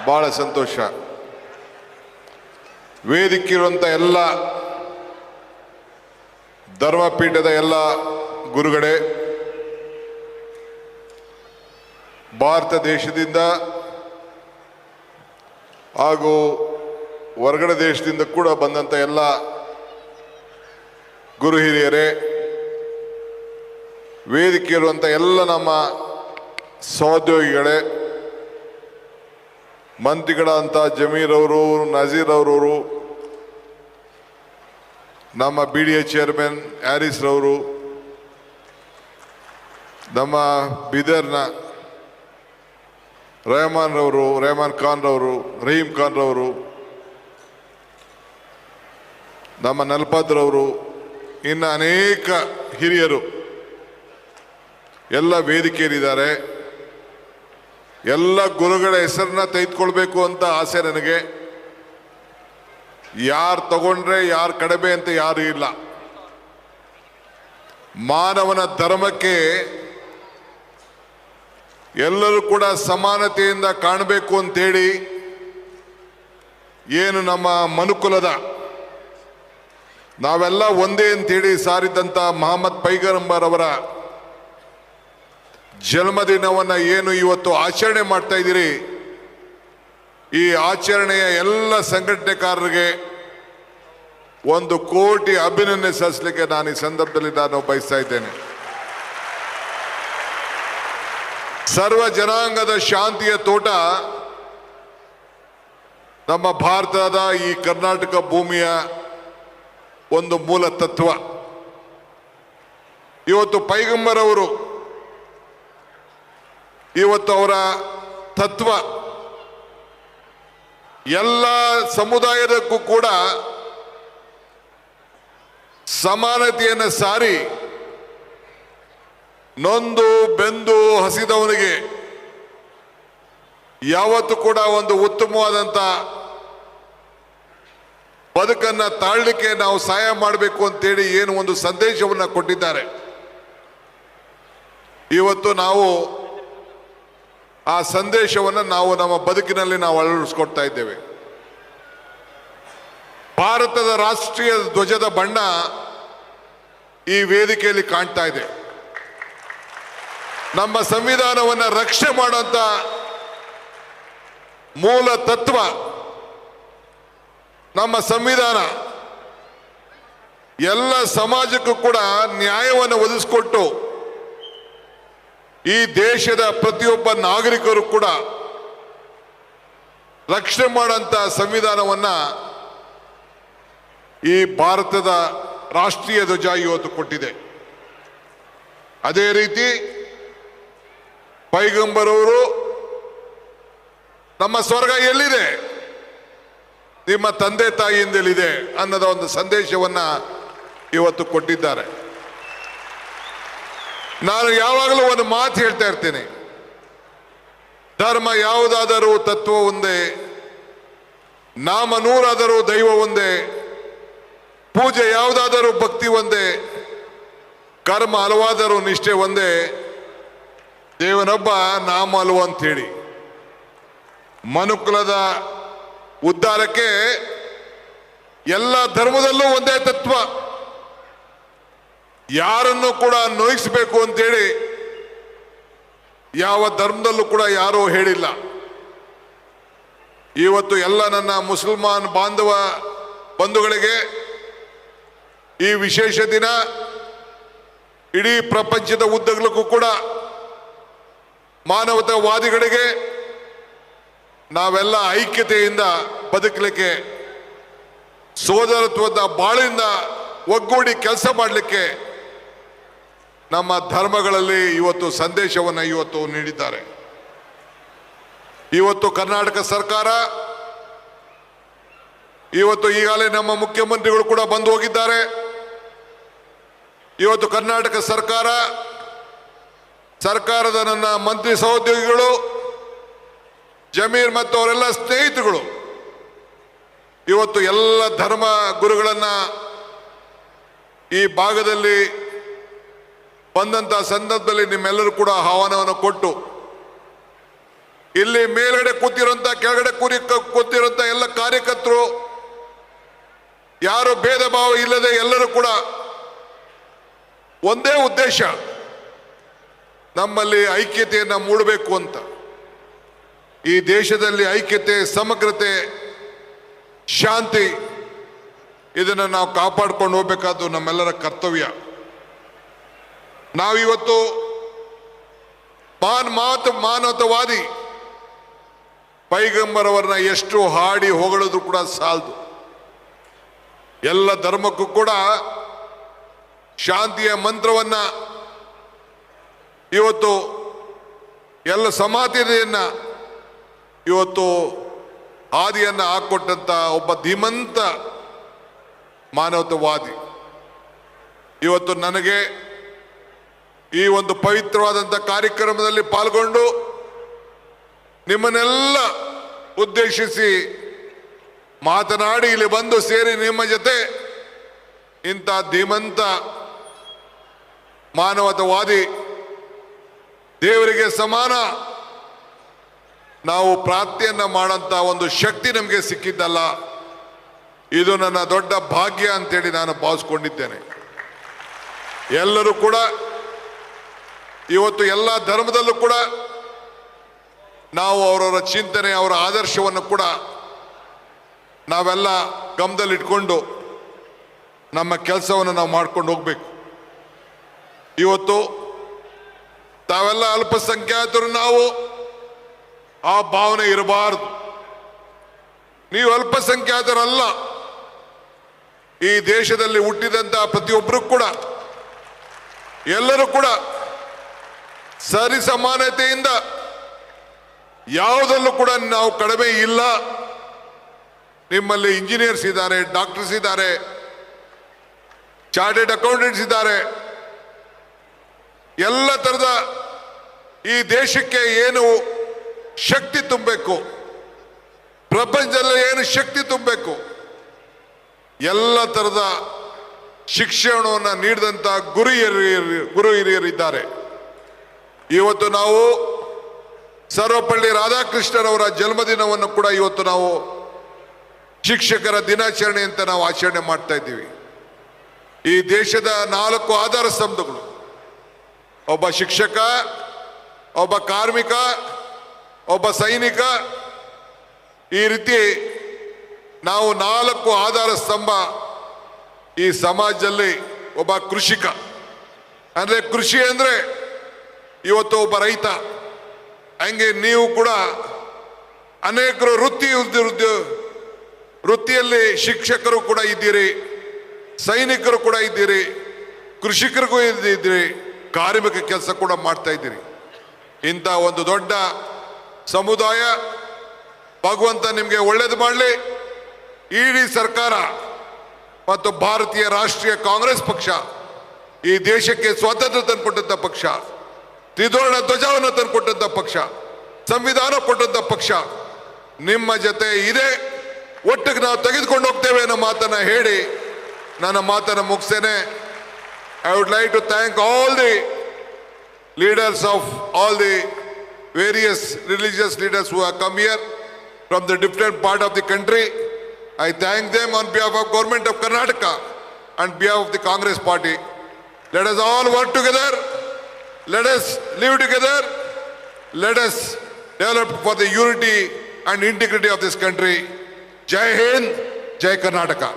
ಬಹಳ ಸಂತೋಷ. ವೇದಿಕೆ ಎಲ್ಲ ಧರ್ಮಪೀಠದ ಎಲ್ಲ ಗುರುಗಳೇ, ಭಾರತ ದೇಶದಿಂದ ಹಾಗೂ ಹೊರಗಡೆ ದೇಶದಿಂದ ಕೂಡ ಬಂದಂಥ ಎಲ್ಲ ಗುರು ಹಿರಿಯರೇ, ವೇದಿಕೆ ಇರುವಂಥ ಎಲ್ಲ ನಮ್ಮ ಸಹೋದ್ಯೋಗಿಗಳೇ, ಮಂತ್ರಿಗಳಂತ ಜಮೀರ್ ಅವರು, ನಜೀರ್ ಅವರು, ನಮ್ಮ BDA ಚೇರ್ಮನ್ ಹ್ಯಾರಿಸ್ ರವರು, ನಮ್ಮ ಬೀದರ್ನ ರೆಹಮಾನ್ ಖಾನ್ ರವರು, ರಹೀಂ ಖಾನ್ ರವರು, ನಮ್ಮ ನಲ್ಪದ್ರವರು, ಇನ್ನು ಅನೇಕ ಹಿರಿಯರು ಎಲ್ಲ ವೇದಿಕೆಯಲ್ಲಿದ್ದಾರೆ. ಎಲ್ಲ ಗುರುಗಳ ಹೆಸರನ್ನ ತೆಗೆದುಕೊಳ್ಬೇಕು ಅಂತ ಆಸೆ ನನಗೆ. ಯಾರು ತಗೊಂಡ್ರೆ ಯಾರು ಕಡಿಮೆ ಅಂತ ಯಾರು ಇಲ್ಲ. ಮಾನವನ ಧರ್ಮಕ್ಕೆ ಎಲ್ಲರೂ ಕೂಡ ಸಮಾನತೆಯಿಂದ ಕಾಣಬೇಕು ಅಂತೇಳಿ ಏನು ನಮ್ಮ ಮನುಕುಲದ ನಾವೆಲ್ಲ ಒಂದೇ ಅಂತೇಳಿ ಸಾರಿದಂಥ ಮೊಹಮ್ಮದ್ ಪೈಗಂಬರ್ ಅವರ ಜನ್ಮದಿನವನ್ನು ಏನು ಇವತ್ತು ಆಚರಣೆ ಮಾಡ್ತಾ ಇದ್ದೀರಿ, ಈ ಆಚರಣೆಯ ಎಲ್ಲ ಸಂಘಟನೆಕಾರರಿಗೆ 1 ಕೋಟಿ ಅಭಿನಂದನೆ ಸಲ್ಲಿಸಲಿಕ್ಕೆ ನಾನು ಈ ಸಂದರ್ಭದಲ್ಲಿ ಬಯಸ್ತಾ ಇದ್ದೇನೆ. ಸರ್ವ ಜನಾಂಗದ ಶಾಂತಿಯ ತೋಟ ನಮ್ಮ ಭಾರತದ ಈ ಕರ್ನಾಟಕ ಭೂಮಿಯ ಒಂದು ಮೂಲ ತತ್ವ. ಇವತ್ತು ಪೈಗಂಬರ್ ಅವರು ಇವತ್ತು ಅವರ ತತ್ವ ಎಲ್ಲ ಸಮುದಾಯದಕ್ಕೂ ಕೂಡ ಸಮಾನತೆಯನ್ನು ಸಾರಿ, ನೊಂದು ಬೆಂದು ಹಸಿದವನಿಗೆ ಯಾವತ್ತೂ ಕೂಡ ಒಂದು ಉತ್ತಮವಾದಂಥ ಬದುಕನ್ನು ತಾಳಲಿಕ್ಕೆ ನಾವು ಸಹಾಯ ಮಾಡಬೇಕು ಅಂತೇಳಿ ಏನು ಒಂದು ಸಂದೇಶವನ್ನು ಕೊಟ್ಟಿದ್ದಾರೆ. ಇವತ್ತು ನಾವು ಆ ಸಂದೇಶವನ್ನು ನಮ್ಮ ಬದುಕಿನಲ್ಲಿ ನಾವು ಅಳವಡಿಸ್ಕೊಡ್ತಾ ಇದ್ದೇವೆ. ಭಾರತದ ರಾಷ್ಟ್ರೀಯ ಧ್ವಜದ ಬಣ್ಣ ಈ ವೇದಿಕೆಯಲ್ಲಿ ಕಾಣ್ತಾ ಇದೆ. ನಮ್ಮ ಸಂವಿಧಾನವನ್ನು ರಕ್ಷಣೆ ಮಾಡುವಂತ ಮೂಲ ತತ್ವ ನಮ್ಮ ಸಂವಿಧಾನ ಎಲ್ಲ ಸಮಾಜಕ್ಕೂ ಕೂಡ ನ್ಯಾಯವನ್ನು ಒದಗಿಸಿಕೊಟ್ಟು ಈ ದೇಶದ ಪ್ರತಿಯೊಬ್ಬ ನಾಗರಿಕರು ಕೂಡ ರಕ್ಷಣೆ ಮಾಡುವಂತ ಸಂವಿಧಾನವನ್ನು ಈ ಭಾರತದ ರಾಷ್ಟ್ರೀಯ ಧ್ವಜ ಇವತ್ತು ಕೊಟ್ಟಿದೆ. ಅದೇ ರೀತಿ ಪೈಗಂಬರ್ ಅವರು ನಮ್ಮ ಸ್ವರ್ಗ ಎಲ್ಲಿದೆ, ನಿಮ್ಮ ತಂದೆ ತಾಯಿಯಿಂದಲಿದೆ ಅನ್ನೋದ ಒಂದು ಸಂದೇಶವನ್ನ ಇವತ್ತು ಕೊಟ್ಟಿದ್ದಾರೆ. ನಾನು ಯಾವಾಗಲೂ ಒಂದು ಮಾತು ಹೇಳ್ತಾ ಇರ್ತೇನೆ, ಧರ್ಮ ಯಾವುದಾದರೂ ತತ್ವ ಒಂದೇ, ನಾಮ ನೂರಾದರೂ ದೈವ ಒಂದೇ, ಪೂಜೆ ಯಾವುದಾದರೂ ಭಕ್ತಿ ಒಂದೇ, ಕರ್ಮ ಹಲವಾದರೂ ನಿಷ್ಠೆ ಒಂದೇ, ದೇವನೊಬ್ಬ ನಾಮ ಹಲವು ಅಂತೇಳಿ. ಮನುಕುಲದ ಉದ್ಧಾರಕ್ಕೆ ಎಲ್ಲ ಧರ್ಮದಲ್ಲೂ ಒಂದೇ ತತ್ವ. ಯಾರನ್ನು ಕೂಡ ನೋಯಿಸಬೇಕು ಅಂತೇಳಿ ಯಾವ ಧರ್ಮದಲ್ಲೂ ಕೂಡ ಯಾರೂ ಹೇಳಿಲ್ಲ. ಇವತ್ತು ಎಲ್ಲ ನನ್ನ ಮುಸಲ್ಮಾನ್ ಬಾಂಧವ ಬಂಧುಗಳಿಗೆ ಈ ವಿಶೇಷ ದಿನ ಇಡೀ ಪ್ರಪಂಚದ ಉದ್ದಗಲಕ್ಕೂ ಕೂಡ ಮಾನವತಾವಾದಿಗಳಿಗೆ ನಾವೆಲ್ಲ ಐಕ್ಯತೆಯಿಂದ ಬದುಕಲಿಕ್ಕೆ, ಸೋದರತ್ವದ ಬಾಳಿಂದ ಒಗ್ಗೂಡಿ ಕೆಲಸ ಮಾಡಲಿಕ್ಕೆ ನಮ್ಮ ಧರ್ಮಗಳಲ್ಲಿ ಇವತ್ತು ಸಂದೇಶವನ್ನು ಇವತ್ತು ನೀಡಿದ್ದಾರೆ. ಇವತ್ತು ಕರ್ನಾಟಕ ಸರ್ಕಾರ, ಇವತ್ತು ಈಗಾಗಲೇ ನಮ್ಮ ಮುಖ್ಯಮಂತ್ರಿಗಳು ಕೂಡ ಬಂದು ಹೋಗಿದ್ದಾರೆ. ಇವತ್ತು ಕರ್ನಾಟಕ ಸರ್ಕಾರದ ನನ್ನ ಮಂತ್ರಿ ಸಹೋದ್ಯೋಗಿಗಳು, ಜಮೀರ್ ಮತ್ತು ಅವರೆಲ್ಲ ಸ್ನೇಹಿತರುಗಳು ಇವತ್ತು ಎಲ್ಲ ಧರ್ಮ ಗುರುಗಳನ್ನ ಈ ಭಾಗದಲ್ಲಿ ಬಂದಂತ ಸಂದರ್ಭದಲ್ಲಿ ನಿಮ್ಮೆಲ್ಲರೂ ಕೂಡ ಆಹ್ವಾನವನ್ನು ಕೊಟ್ಟು ಇಲ್ಲಿ ಮೇಲ್ಗಡೆ ಕೂತಿರೋಂಥ ಕೆಳಗಡೆ ಕೂತಿರೋಂಥ ಎಲ್ಲ ಕಾರ್ಯಕರ್ತರು ಯಾರು ಭೇದ ಭಾವ ಇಲ್ಲದೆ ಎಲ್ಲರೂ ಕೂಡ ಒಂದೇ ಉದ್ದೇಶ, ನಮ್ಮಲ್ಲಿ ಐಕ್ಯತೆಯನ್ನು ಮೂಡಬೇಕು ಅಂತ. ಈ ದೇಶದಲ್ಲಿ ಐಕ್ಯತೆ, ಸಮಗ್ರತೆ, ಶಾಂತಿ ಇದನ್ನು ನಾವು ಕಾಪಾಡ್ಕೊಂಡು ಹೋಗ್ಬೇಕಾದ್ದು ನಮ್ಮೆಲ್ಲರ ಕರ್ತವ್ಯ. ನಾವಿವತ್ತು ಮಾನವತಾವಾದಿ ಪೈಗಂಬರವರನ್ನ ಎಷ್ಟು ಹಾಡಿ ಹೊಗಳಿದ್ರು ಕೂಡ ಸಾಲದು. ಎಲ್ಲ ಧರ್ಮಕ್ಕೂ ಕೂಡ ಶಾಂತಿಯ ಮಂತ್ರವನ್ನ ಇವತ್ತು, ಎಲ್ಲ ಸಮಾನತೆಯನ್ನ ಇವತ್ತು ಹಾದಿಯನ್ನ ಹಾಕೊಟ್ಟಂತ ಒಬ್ಬ ಧೀಮಂತ ಮಾನವತಾವಾದಿ. ಇವತ್ತು ನನಗೆ ಈ ಒಂದು ಪವಿತ್ರವಾದಂಥ ಕಾರ್ಯಕ್ರಮದಲ್ಲಿ ಪಾಲ್ಗೊಂಡು ನಿಮ್ಮನ್ನೆಲ್ಲ ಉದ್ದೇಶಿಸಿ ಮಾತನಾಡಿ ಇಲ್ಲಿ ಬಂದು ಸೇರಿ ನಿಮ್ಮ ಜೊತೆ ಇಂಥ ಧೀಮಂತ ಮಾನವತಾವಾದಿ ದೇವರಿಗೆ ಸಮಾನ ನಾವು ಪ್ರಾರ್ಥನೆಯನ್ನ ಮಾಡಂತ ಒಂದು ಶಕ್ತಿ ನಮಗೆ ಸಿಕ್ಕಿದ್ದಲ್ಲ, ಇದು ನನ್ನ ದೊಡ್ಡ ಭಾಗ್ಯ ಅಂತೇಳಿ ನಾನು ಭಾವಿಸ್ಕೊಂಡಿದ್ದೇನೆ. ಎಲ್ಲರೂ ಕೂಡ ಇವತ್ತು ಎಲ್ಲ ಧರ್ಮದಲ್ಲೂ ಕೂಡ ನಾವು ಅವರವರ ಚಿಂತನೆ, ಅವರ ಆದರ್ಶವನ್ನು ಕೂಡ ನಾವೆಲ್ಲ ಗಮನದಲ್ಲಿಟ್ಕೊಂಡು ನಮ್ಮ ಕೆಲಸವನ್ನು ನಾವು ಮಾಡ್ಕೊಂಡು ಹೋಗ್ಬೇಕು. ಇವತ್ತು ತಾವೆಲ್ಲ ಅಲ್ಪಸಂಖ್ಯಾತರು, ನಾವು ಆ ಭಾವನೆ ಇರಬಾರದು. ನೀವು ಅಲ್ಪಸಂಖ್ಯಾತರಲ್ಲ. ಈ ದೇಶದಲ್ಲಿ ಹುಟ್ಟಿದಂತ ಪ್ರತಿಯೊಬ್ಬರು ಕೂಡ, ಎಲ್ಲರೂ ಕೂಡ ಸರಿ ಸಮಾನತೆಯಿಂದ ಯಾವುದಲ್ಲೂ ಕೂಡ ನಾವು ಕಡಿಮೆ ಇಲ್ಲ. ನಿಮ್ಮಲ್ಲಿ ಇಂಜಿನಿಯರ್ಸ್ ಇದ್ದಾರೆ, ಡಾಕ್ಟರ್ಸ್ ಇದ್ದಾರೆ, ಚಾರ್ಟೆಡ್ ಅಕೌಂಟೆಂಟ್ಸ್ ಇದ್ದಾರೆ. ಎಲ್ಲ ತರದ ಈ ದೇಶಕ್ಕೆ ಏನು ಶಕ್ತಿ ತುಂಬಬೇಕು, ಪ್ರಪಂಚದಲ್ಲಿ ಏನು ಶಕ್ತಿ ತುಂಬಬೇಕು, ಎಲ್ಲ ತರದ ಶಿಕ್ಷಣವನ್ನು ನೀಡಿದಂತ ಗುರು ಹಿರಿಯರಿದ್ದಾರೆ. ಇವತ್ತು ನಾವು ಸರ್ವಪಲ್ಲಿ ರಾಧಾಕೃಷ್ಣರವರ ಜನ್ಮದಿನವನ್ನು ಕೂಡ ಇವತ್ತು ನಾವು ಶಿಕ್ಷಕರ ದಿನಾಚರಣೆ ಅಂತ ನಾವು ಆಚರಣೆ ಮಾಡ್ತಾ ಇದ್ದೀವಿ. ಈ ದೇಶದ 4 ಆಧಾರ ಸ್ತಂಭಗಳು, ಒಬ್ಬ ಶಿಕ್ಷಕ, ಒಬ್ಬ ಕಾರ್ಮಿಕ, ಒಬ್ಬ ಸೈನಿಕ, ಈ ರೀತಿ ನಾವು 4 ಆಧಾರ ಸ್ತಂಭ ಈ ಸಮಾಜದಲ್ಲಿ. ಒಬ್ಬ ಕೃಷಿಕ ಅಂದ್ರೆ, ಕೃಷಿ ಅಂದ್ರೆ ಇವತ್ತು ಒಬ್ಬ ರೈತ. ಹಂಗೆ ನೀವು ಕೂಡ ಅನೇಕರು ವೃತ್ತಿಯಲ್ಲಿ ಶಿಕ್ಷಕರು ಕೂಡ ಇದ್ದೀರಿ, ಸೈನಿಕರು ಕೂಡ ಇದ್ದೀರಿ, ಕೃಷಿಕರಿಗೂ ಇದ್ದೀರಿ, ಕಾರ್ಮಿಕ ಕೆಲಸ ಕೂಡ ಮಾಡ್ತಾ ಇದ್ದೀರಿ. ಇಂಥ ಒಂದು ದೊಡ್ಡ ಸಮುದಾಯ, ಭಗವಂತ ನಿಮಗೆ ಒಳ್ಳೇದು ಮಾಡಲಿ. ಇಡೀ ಸರ್ಕಾರ ಮತ್ತು ಭಾರತೀಯ ರಾಷ್ಟ್ರೀಯ ಕಾಂಗ್ರೆಸ್ ಪಕ್ಷ ಈ ದೇಶಕ್ಕೆ ಸ್ವಾತಂತ್ರ್ಯ ತಂದುಕೊಟ್ಟಂತ ಪಕ್ಷ, ತ್ರಿವರ್ಣ ಧ್ವಜವನ್ನು ತಂದುಕೊಟ್ಟಂತ ಪಕ್ಷ, ಸಂವಿಧಾನ ಕೊಟ್ಟಂತ ಪಕ್ಷ ನಿಮ್ಮ ಜೊತೆ ಇದೆ. ಒಟ್ಟಿಗೆ ನಾವು ತೆಗೆದುಕೊಂಡು ಹೋಗ್ತೇವೆ ಅನ್ನೋ ಮಾತನ್ನ ಹೇಳಿ ನನ್ನ ಮಾತನ್ನು ಮುಗಿಸ್ತೇನೆ. I would like to thank all the leaders of all the various religious leaders who have come here from the different part of the country. I thank them on behalf of Government of Karnataka and behalf of the Congress Party. Let us all work together. Let us live together. Let us develop for the unity and integrity of this country. Jai Hind, Jai Karnataka.